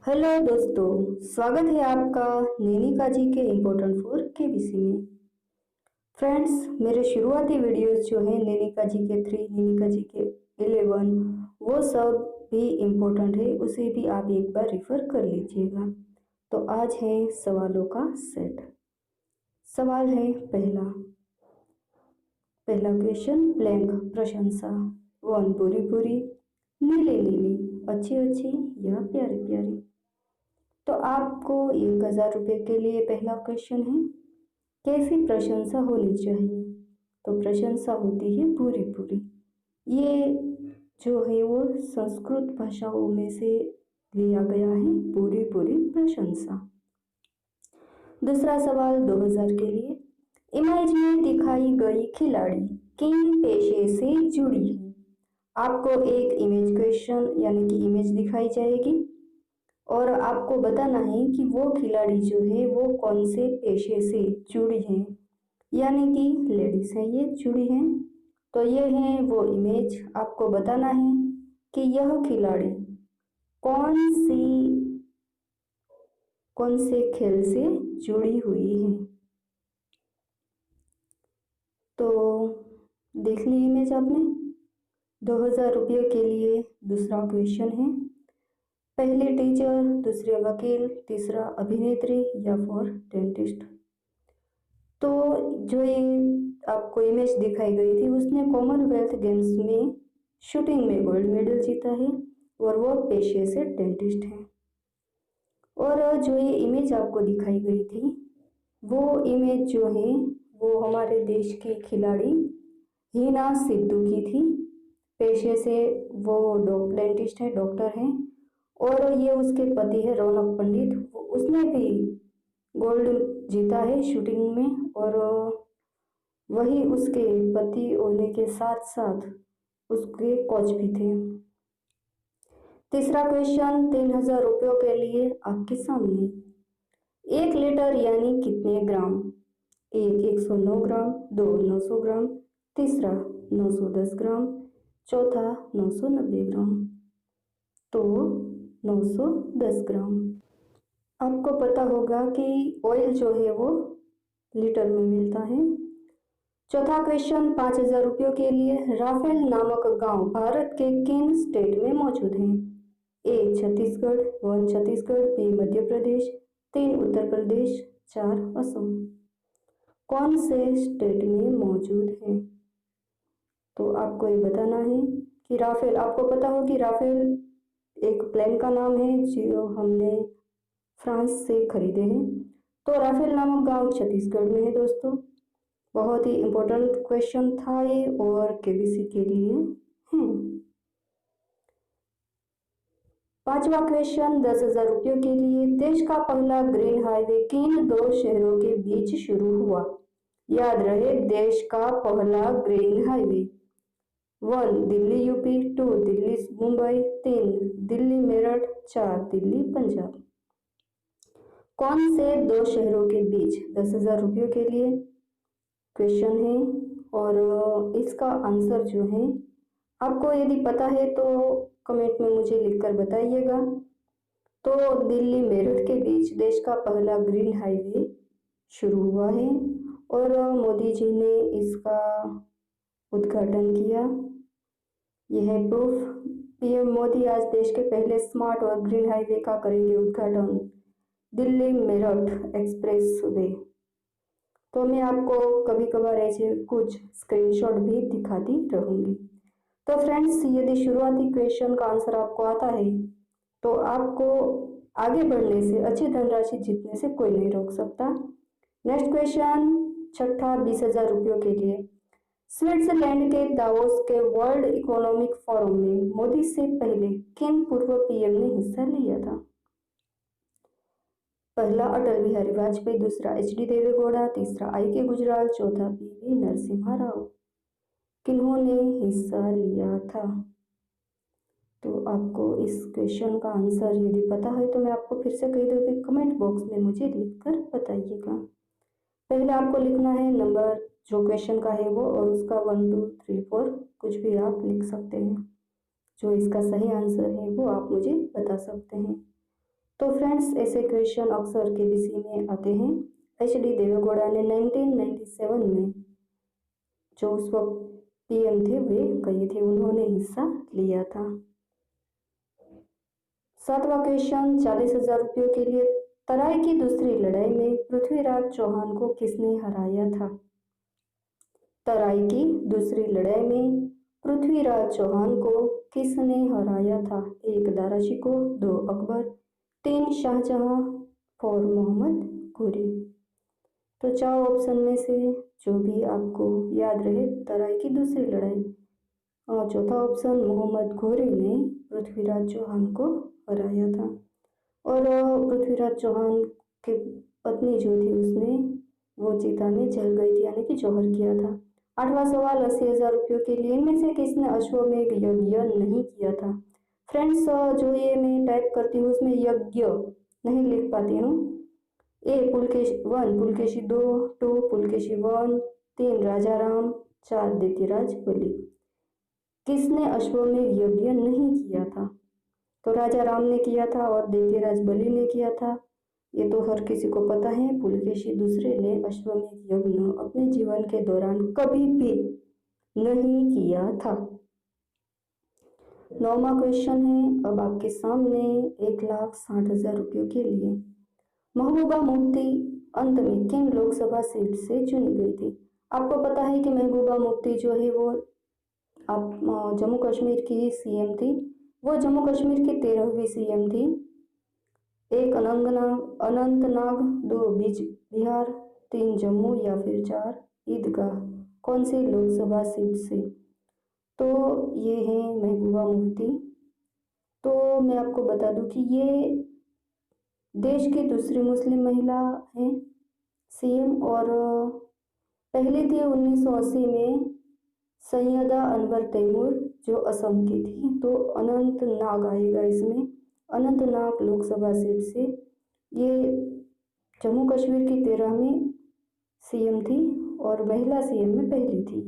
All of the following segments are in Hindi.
हेलो दोस्तों, स्वागत है आपका नैनिका जी के इम्पोर्टेंट फॉर केबीसी में। फ्रेंड्स, मेरे शुरुआती वीडियोस जो है नैनिका जी के 3, नैनिका जी के 11, वो सब भी इम्पोर्टेंट है, उसे भी आप एक बार रिफर कर लीजिएगा। तो आज है सवालों का सेट। सवाल है पहला क्वेश्चन ब्लैंक प्रशंसा। 1 बुरी बुरी, नीली नीली, अच्छी अच्छी या प्यारी प्यारी। तो आपको 1000 रुपये के लिए पहला क्वेश्चन है, कैसी प्रशंसा होनी चाहिए? तो प्रशंसा होती है बुरी बुरी। ये जो है वो संस्कृत भाषाओं में से लिया गया है, बुरी बुरी प्रशंसा। दूसरा सवाल 2000 के लिए, इमेज में दिखाई गई खिलाड़ी किन पेशे से जुड़ी है? आपको एक इमेज क्वेश्चन यानी कि इमेज दिखाई जाएगी और आपको बताना है कि वो खिलाड़ी जो है वो कौन से पेशे से जुड़ी है, यानी कि लेडीज है ये जुड़ी हैं। तो ये है वो इमेज, आपको बताना है कि यह खिलाड़ी कौन से खेल से जुड़ी हुई है। तो देख ली इमेज आपने। 2000 रुपये के लिए दूसरा क्वेश्चन है, पहले टीचर, दूसरे वकील, तीसरा अभिनेत्री या फिर डेंटिस्ट। तो जो ये आपको इमेज दिखाई गई थी उसने कॉमनवेल्थ गेम्स में शूटिंग में गोल्ड मेडल जीता है और वो पेशे से डेंटिस्ट है। और जो ये इमेज आपको दिखाई गई थी वो इमेज जो है वो हमारे देश की खिलाड़ी हीना सिद्धू की थी। पेशे से वो डेंटिस्ट है, डॉक्टर हैं। और ये उसके पति है रौनक पंडित, उसने भी गोल्ड जीता है शूटिंग में और वही उसके पति होने के साथ साथ उसके कोच भी थे। तीसरा क्वेश्चन 3000 रुपयों के लिए आपके सामने, 1 लीटर यानी कितने ग्राम? 109 ग्राम, 2 900 ग्राम, तीसरा 910 ग्राम, चौथा 990 ग्राम। तो 910 ग्राम। आपको पता होगा कि ऑयल जो है वो लीटर में मिलता है। चौथा क्वेश्चन 5000 रुपयों के लिए, राफेल नामक गांव भारत के किन स्टेट में मौजूद है? ए छत्तीसगढ़, 1 छत्तीसगढ़, बी मध्य प्रदेश, 3 उत्तर प्रदेश, 4 असम। कौन से स्टेट में मौजूद है? तो आपको ये बताना है कि राफेल, आपको पता हो कि राफेल एक प्लेन का नाम है जो हमने फ्रांस से खरीदे हैं। तो राफेल नामक गांव छत्तीसगढ़ में है दोस्तों। बहुत ही इम्पोर्टेंट क्वेश्चन था ये और केबीसी के लिए है। पांचवा क्वेश्चन 10,000 रुपयों के लिए, देश का पहला ग्रीन हाईवे किन 2 शहरों के बीच शुरू हुआ? याद रहे, देश का पहला green highway. 1 Delhi UP, 2 Delhi Mumbai, 3 Delhi Meerut, 4 Delhi Punjab. कौन से 2 शहरों के बीच? 10,000 रुपयों के लिए क्वेश्चन है और इसका आंसर जो है आपको यदि पता है तो कमेंट में मुझे लिखकर बताइएगा। तो दिल्ली मेरठ के बीच देश का पहला ग्रीन हाईवे शुरू हुआ है और मोदी जी ने इसका उद्घाटन किया। यह है प्रूफ। पीएम मोदी आज देश के पहले स्मार्ट और ग्रीन हाईवे का करेंगे उद्घाटन, दिल्ली मेरठ एक्सप्रेस वे। तो मैं आपको कभी कभार ऐसे कुछ स्क्रीनशॉट भी दिखाती रहूंगी। तो फ्रेंड्स, यदि शुरुआती क्वेश्चन का आंसर आपको आता है तो आपको आगे बढ़ने से, अच्छी धनराशि जीतने से कोई नहीं रोक सकता। नेक्स्ट क्वेश्चन छठा 20,000 रुपयों के लिए, स्विट्जरलैंड के दावोस के वर्ल्ड इकोनॉमिक फोरम में मोदी से पहले किन पूर्व पीएम ने हिस्सा लिया था? पहला अटल बिहारी वाजपेयी, दूसरा एच.डी. देवेगौड़ा, तीसरा आई.के. गुजराल, चौथा पी.वी. नरसिम्हा राव। किन्होंने हिस्सा लिया था? तो आपको इस क्वेश्चन का आंसर यदि पता है तो मैं आपको फिर से कह दूं कि कमेंट बॉक्स में मुझे लिखकर बताइएगा। पहले आपको लिखना है नंबर जो क्वेश्चन का है वो और उसका 1 2 3 4 कुछ भी आप लिख सकते हैं। जो इसका सही आंसर है वो आप मुझे बता सकते हैं। तो फ्रेंड्स ऐसे क्वेश्चन अक्सर केबीसी में आते हैं। एच.डी. देवेगौड़ा ने 1997 में जो उस वक्त पीएम थे वे गए थे, उन्होंने हिस्सा लिया था। 7वां क्वेश्चन 40,000 रुपयों के लिए, तराई की दूसरी लड़ाई में पृथ्वीराज चौहान को किसने हराया था? तराई की दूसरी लड़ाई में पृथ्वीराज चौहान को किसने हराया था? 1 दारा शिकोह, 2 अकबर, 3 शाहजहां, 4 मोहम्मद घोरी। तो 4 ऑप्शन में से जो भी आपको याद रहे, तराई की दूसरी लड़ाई। और चौथा ऑप्शन मोहम्मद घोरी ने पृथ्वीराज चौहान को हराया था। और पृथ्वीराज चौहान की पत्नी जो थी उसने वो चिता में जल गई थी, यानी कि जौहर किया था। 8वां सवाल 80,000 रुपयों के लिए, इनमें से किसने अश्वमेध यज्ञ नहीं किया था? फ्रेंड्स जो ये मैं टाइप करती हूँ उसमें यज्ञ नहीं लिख पाती हूँ। ए पुलकेशी 1, पुलकेशी 2, 2 पुलकेशी 1, 3 राजा राम, 4 देतीराज बलि। किसने अश्वमेध यज्ञ नहीं किया था? तो राजा राम ने किया था और देतीराज बलि ने किया था, ये तो हर किसी को पता है। पुलकेशी दूसरे ने अश्वमेध यज्ञ अपने जीवन के दौरान कभी भी नहीं किया था। 9वां क्वेश्चन है अब आपके सामने 1,60,000 रुपयों के लिए। महबूबा मुफ्ती अंत में किन लोकसभा सीट से चुनी गई थी? आपको पता है कि महबूबा मुफ्ती जो है वो जम्मू कश्मीर की सीएम थी। वो जम्मू कश्मीर की 13वीं सीएम थी। 1 अनंतनाग, 2 बिहार, 3 जम्मू या फिर 4 ईदगाह। कौन सी लोकसभा सीट से? तो ये है महबूबा मुफ्ती। तो मैं आपको बता दूं कि ये देश की दूसरी मुस्लिम महिला है सीएम, और पहली थी 1980 में सैयदा अनवर तैमूर जो असम की थी। तो अनंतनाग आएगा इसमें। अनंतनाग लोकसभा सीट से ये जम्मू कश्मीर की 13वीं सीएम थी और महिला सीएम में पहली थी।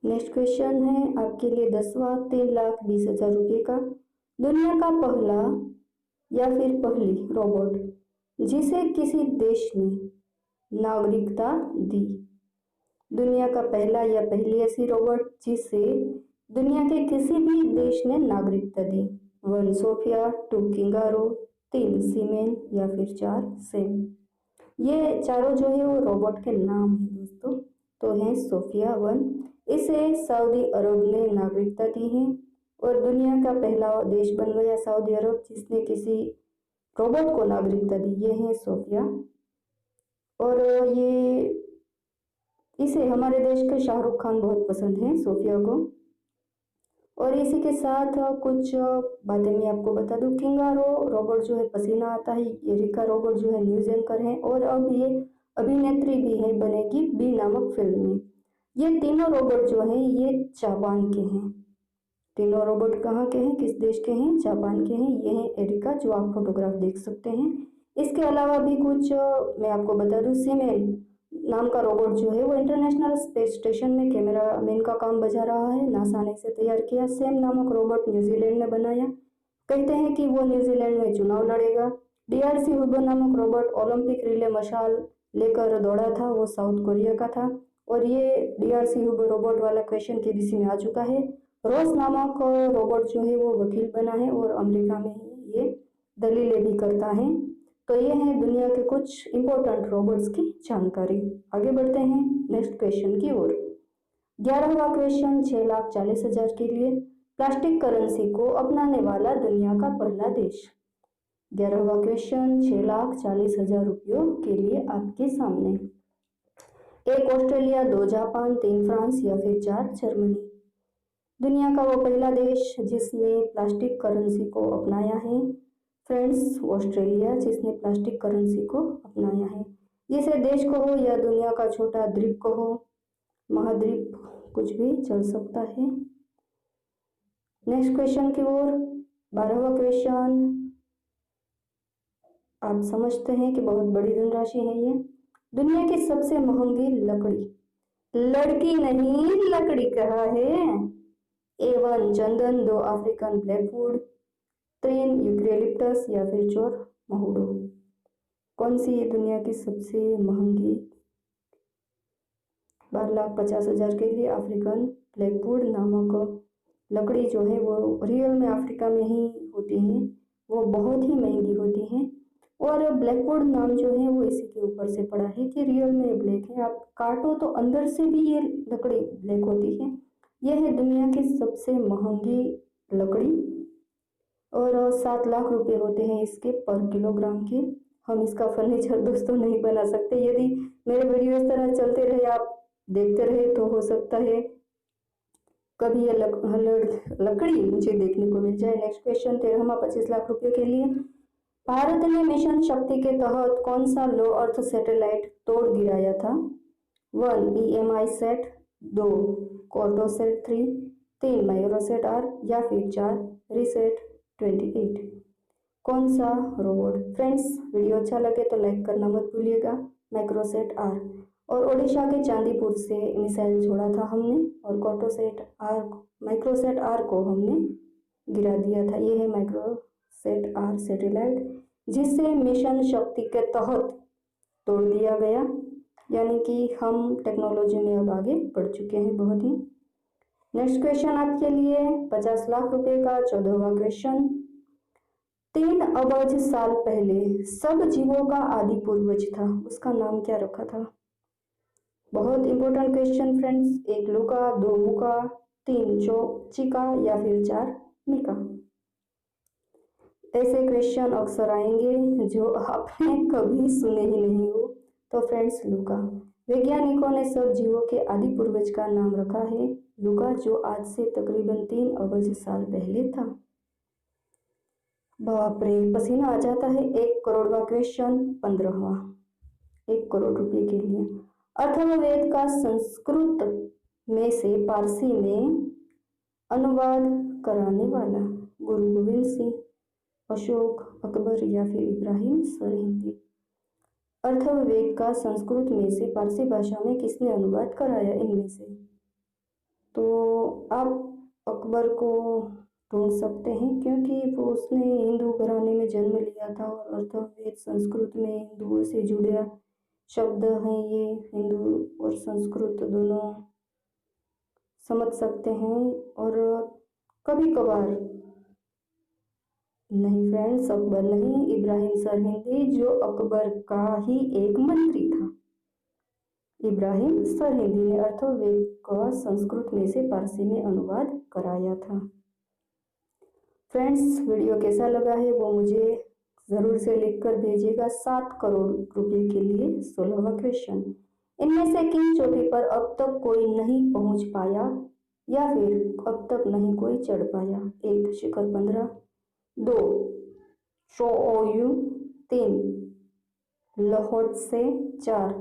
नेक्स्ट क्वेश्चन है आपके लिए 10वां 3,20,000 रुपये का। दुनिया का पहला या फिर पहली रोबोट जिसे किसी देश ने नागरिकता दी। दुनिया का पहला या पहली ऐसी रोबोट जिसे दुनिया के किसी भी देश ने नागरिकता दी। 1 सोफिया, 2 किंगारो, 3 सीमेन या फिर 4 सेम। ये चारों जो है वो रोबोट के नाम है दोस्तों। तो है सोफिया 1, इसे सऊदी अरब ने नागरिकता दी है और दुनिया का पहला देश बन गया सऊदी अरब जिसने किसी रोबोट को नागरिकता दी। ये है सोफिया और ये इसे हमारे देश के शाहरुख खान बहुत पसंद है सोफिया को। और इसी के साथ कुछ बातें मैं आपको बता दूं। किंगारो रोबोट जो है पसीना आता है, एरिका रोबोट जो है न्यूज एंकर है और अब ये अभिनेत्री भी है, बनेगी बी नामक फिल्म में। ये तीनों रोबोट जो हैं ये जापान के हैं। तीनों रोबोट कहाँ के हैं, किस देश के हैं? जापान के हैं। ये है एरिका जो आप फोटोग्राफ देख सकते हैं। इसके अलावा भी कुछ मैं आपको बता दूं। सीमेन नाम का रोबोट जो है वो इंटरनेशनल स्पेस स्टेशन में कैमरामैन का काम बजा रहा है। नासा ने इसे तैयार किया। सेम नामक रोबोट न्यूजीलैंड ने बनाया। कहते हैं कि वो न्यूजीलैंड में चुनाव लड़ेगा। DRC हुबो नामक रोबोट ओलंपिक रिले मशाल लेकर दौड़ा था, वो साउथ कोरिया का था। और ये DRC हुबो रोबोट वाला क्वेश्चन केबीसी में आ चुका है। रोस नामक रोबोट जो है वो वकील बना है और अमेरिका में ही ये दलीलें भी करता है। तो ये है दुनिया के कुछ इंपॉर्टेंट रोबोट्स की जानकारी। आगे बढ़ते हैं नेक्स्ट क्वेश्चन की ओर। 11वां क्वेश्चन 6,40,000 के लिए। प्लास्टिक करेंसी को अपनाने वाला दुनिया का पहला देश। 11वां क्वेश्चन 6,40,000 रुपयों के लिए आपके सामने। 1 ऑस्ट्रेलिया, 2 जापान, 3 फ्रांस या फिर 4 जर्मनी। दुनिया का वो पहला देश जिसने प्लास्टिक करेंसी को अपनाया है फ्रेंड्स, ऑस्ट्रेलिया, जिसने प्लास्टिक करेंसी को अपनाया है। इसे देश को हो या दुनिया का छोटा द्वीप को हो, महाद्वीप, कुछ भी चल सकता है। नेक्स्ट क्वेश्चन की ओर। 12वां क्वेश्चन आप समझते हैं कि बहुत बड़ी धनराशि है ये। दुनिया की सबसे महंगी लकड़ी, लड़की नहीं लकड़ी कहा है। A1 चंदन, 2 अफ्रीकन ब्लैकवुड, 3 यूकेलिप्टस या फिर चोर महुडो। कौन सी ये दुनिया की सबसे महंगी? 12,50,000 के लिए अफ्रीकन ब्लैकवुड नामक लकड़ी जो है वो रियल में अफ्रीका में ही होती है, वो बहुत ही महंगी होती है। और ब्लैकवुड नाम जो है वो इसी के ऊपर से पड़ा है कि रियल में ब्लैक है, आप काटो तो अंदर से भी ये लकड़ी ब्लैक होती है। यह है दुनिया की सबसे महंगी लकड़ी और 7 लाख रुपए होते हैं इसके पर किलोग्राम के। हम इसका फर्नीचर दोस्तों नहीं बना सकते। यदि मेरे वीडियो इस तरह चलते रहे, आप देखते रहे, तो हो सकता है कभी ये लकड़ी मुझे देखने को मिल जाए। नेक्स्ट क्वेश्चन 13वां 25 लाख रुपए के लिए। भारत ने मिशन शक्ति के तहत कौन सा लो अर्थ सैटेलाइट तोड़ गिराया था? 1 EMI सेट, 2 कॉर्टोसेट 3, 3 माइक्रोसेट आर या फिर 4 रीसेट 28। कौन सा रोबोट? फ्रेंड्स, वीडियो अच्छा लगे तो लाइक करना मत भूलिएगा। माइक्रोसेट आर। और ओडिशा के चांदीपुर से मिसाइल छोड़ा था हमने और माइक्रोसेट आर को हमने गिरा दिया था। ये है माइक्रोसेट आर सैटेलाइट, जिसे मिशन शक्ति के तहत तोड़ दिया गया, यानी कि हम टेक्नोलॉजी में अब आगे बढ़ चुके हैं बहुत ही। नेक्स्ट क्वेश्चन आपके लिए 50 लाख रुपए का 14वां क्वेश्चन। 3 अरब साल पहले सब जीवों का आदि पूर्वज था, उसका नाम क्या रखा था? बहुत इंपॉर्टेंट क्वेश्चन फ्रेंड्स। 1 लूका, 2 मुका, 3 चिका या फिर 4 मिका। ऐसे क्वेश्चन अक्सर आएंगे जो आपने कभी सुने ही नहीं हो। तो फ्रेंड्स, लूका। वैज्ञानिकों ने सब जीवों के आदि पूर्वज का नाम रखा है लूका, जो आज से तकरीबन 3 अरब साल पहले था। बाप रे, पसीना आ जाता है। 1 करोड़वा क्वेश्चन 15वां, 1 करोड़ रुपए के लिए। अथर्ववेद का संस्कृत में से पारसी में अनुवाद कराने वाला? गुरु गोविंद सिंह, अशोक, अकबर या फिर इब्राहिम सरहिंदी। अथर्ववेद का संस्कृत में से पारसी भाषा में किसने अनुवाद कराया इनमें से? तो आप अकबर को ढूंढ सकते हैं, क्योंकि वो उसने हिंदू घराने में जन्म लिया था और अथर्ववेद संस्कृत में हिंदुओं से जुड़े शब्द हैं। ये हिंदू और संस्कृत दोनों समझ सकते हैं। और कभी कभार नहीं फ्रेंड्स, अकबर नहीं, इब्राहिम सरहिंदी, जो अकबर का ही एक मंत्री था। इब्राहिम सरहिंदी ने अथर्ववेद का संस्कृत में से पारसी में अनुवाद कराया था। फ्रेंड्स, वीडियो कैसा लगा है वो मुझे जरूर से लिखकर भेजिएगा। 7 करोड़ रुपए के लिए 16वां क्वेश्चन। इनमें से किन चोटी पर अब तक कोई नहीं पहुंच पाया या फिर अब तक नहीं कोई चढ़ पाया? 1 शिखर 15, 2 चोओयू, 3 लहोत्से, 4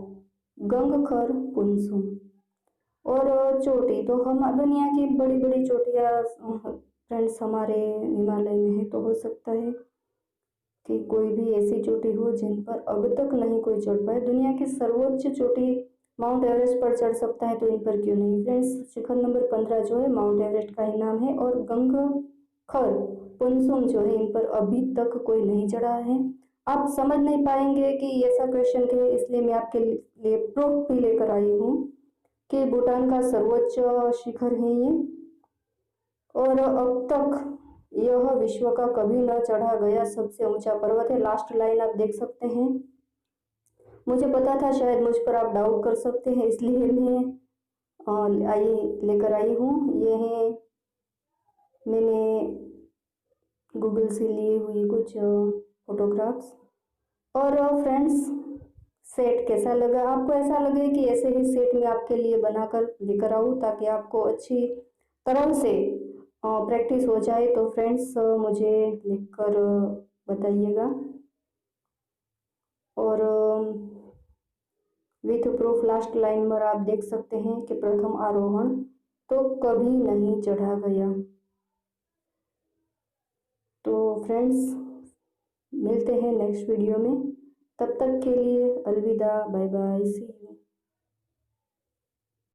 गंगखर पुनसुम। और चोटी तो हम दुनिया की बड़ी बड़ी चोटियाँ फ्रेंड्स हमारे हिमालय में है, तो हो सकता है कि कोई भी ऐसी चोटी हो जिन पर अब तक नहीं कोई चढ़ पाए। दुनिया की सर्वोच्च चोटी माउंट एवरेस्ट पर चढ़ सकता है, तो इन पर क्यों नहीं? फ्रेंड्स, शिखर नंबर 15 जो है माउंट एवरेस्ट का ही नाम है और गंगखर पुनसुम जो है इन पर अभी तक कोई नहीं चढ़ा है। आप समझ नहीं पाएंगे कि ऐसा क्वेश्चन है, इसलिए मैं आपके लिए प्रूफ भी लेकर आई हूँ कि भूटान का सर्वोच्च शिखर है ये, और अब तक यह विश्व का कभी न चढ़ा गया सबसे ऊंचा पर्वत है। लास्ट लाइन आप देख सकते हैं। मुझे पता था शायद मुझ पर आप डाउट कर सकते हैं, इसलिए मैं लेकर आई हूँ। ये है मैंने गूगल से लिए हुई कुछ फोटोग्राफ्स। और फ्रेंड्स, सेट कैसा लगा? आपको ऐसा लगे कि ऐसे ही सेट मैं आपके लिए बनाकर लेकर आऊँ ताकि आपको अच्छी तरह से प्रैक्टिस हो जाए, तो फ्रेंड्स मुझे लिखकर बताइएगा। और विथ प्रूफ लास्ट लाइन पर आप देख सकते हैं कि प्रथम आरोहण तो कभी नहीं चढ़ा गया। तो फ्रेंड्स, मिलते हैं नेक्स्ट वीडियो में, तब तक के लिए अलविदा, बाय बाय, सी यू।